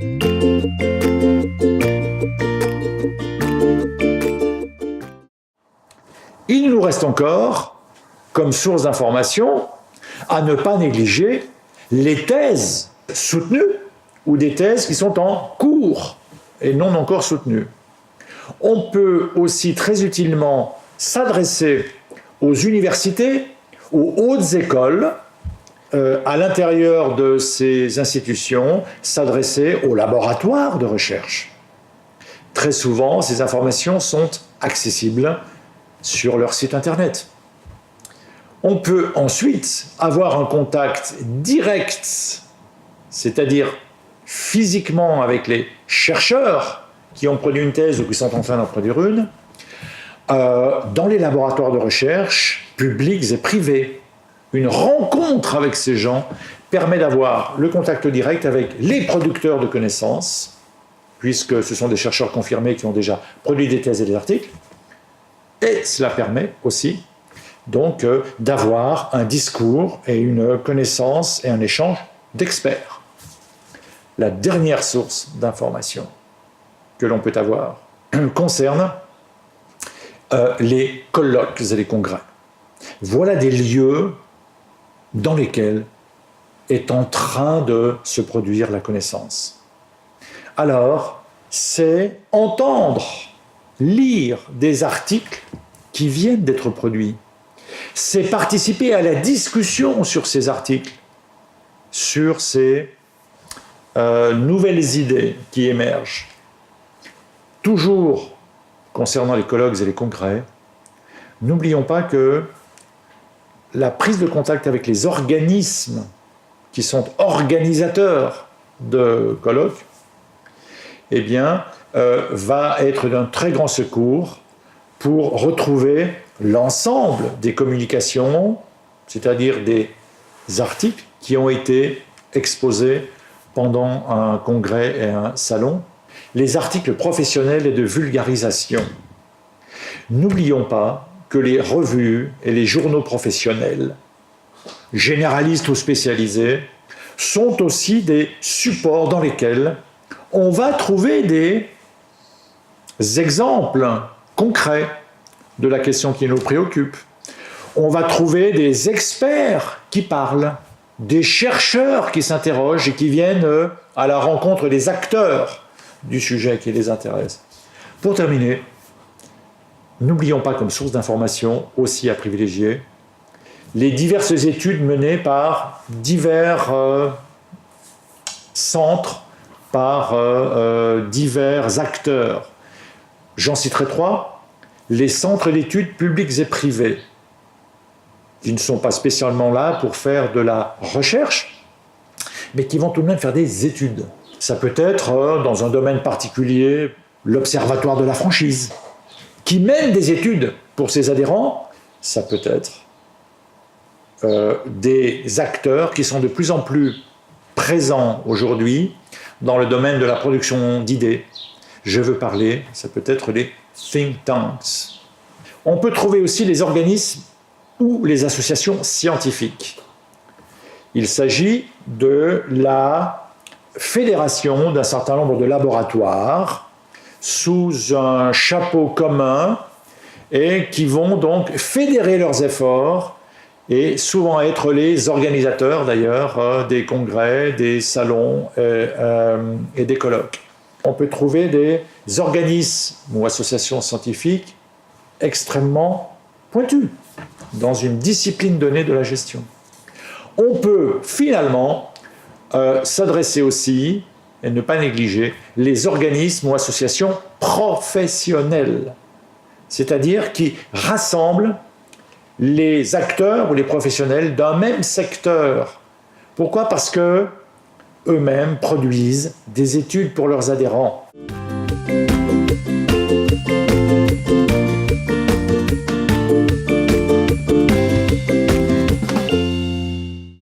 Il nous reste encore, comme source d'information, à ne pas négliger les thèses soutenues ou des thèses qui sont en cours et non encore soutenues. On peut aussi très utilement s'adresser aux universités, aux hautes écoles, à l'intérieur de ces institutions, s'adresser aux laboratoires de recherche. Très souvent, ces informations sont accessibles sur leur site internet. On peut ensuite avoir un contact direct, c'est-à-dire physiquement avec les chercheurs qui ont produit une thèse ou qui sont en train d'en produire une, dans les laboratoires de recherche publics et privés. Une rencontre avec ces gens permet d'avoir le contact direct avec les producteurs de connaissances, puisque ce sont des chercheurs confirmés qui ont déjà produit des thèses et des articles, et cela permet aussi donc d'avoir un discours et une connaissance et un échange d'experts. La dernière source d'information que l'on peut avoir concerne les colloques et les congrès. Voilà des lieux dans lesquels est en train de se produire la connaissance. Alors, c'est entendre, lire des articles qui viennent d'être produits. C'est participer à la discussion sur ces articles, sur ces nouvelles idées qui émergent. Toujours concernant les colloques et les congrès, n'oublions pas que la prise de contact avec les organismes qui sont organisateurs de colloques, eh bien, va être d'un très grand secours pour retrouver l'ensemble des communications, c'est-à-dire des articles qui ont été exposés pendant un congrès et un salon, les articles professionnels et de vulgarisation. N'oublions pas que les revues et les journaux professionnels, généralistes ou spécialisés, sont aussi des supports dans lesquels on va trouver des exemples concrets de la question qui nous préoccupe. On va trouver des experts qui parlent, des chercheurs qui s'interrogent et qui viennent à la rencontre des acteurs du sujet qui les intéresse. Pour terminer, n'oublions pas comme source d'information aussi à privilégier les diverses études menées par divers centres, par divers acteurs. J'en citerai 3. Les centres d'études publics et privés, qui ne sont pas spécialement là pour faire de la recherche, mais qui vont tout de même faire des études. Ça peut être, dans un domaine particulier, l'Observatoire de la franchise, qui mène des études pour ses adhérents. Ça peut être des acteurs qui sont de plus en plus présents aujourd'hui dans le domaine de la production d'idées. Je veux parler, ça peut être les think tanks. On peut trouver aussi les organismes ou les associations scientifiques. Il s'agit de la fédération d'un certain nombre de laboratoires sous un chapeau commun et qui vont donc fédérer leurs efforts et souvent être les organisateurs d'ailleurs des congrès, des salons et des colloques. On peut trouver des organismes ou associations scientifiques extrêmement pointus dans une discipline donnée de la gestion. On peut finalement s'adresser aussi, et ne pas négliger, les organismes ou associations professionnelles, c'est-à-dire qui rassemblent les acteurs ou les professionnels d'un même secteur. Pourquoi ? Parce que eux-mêmes produisent des études pour leurs adhérents.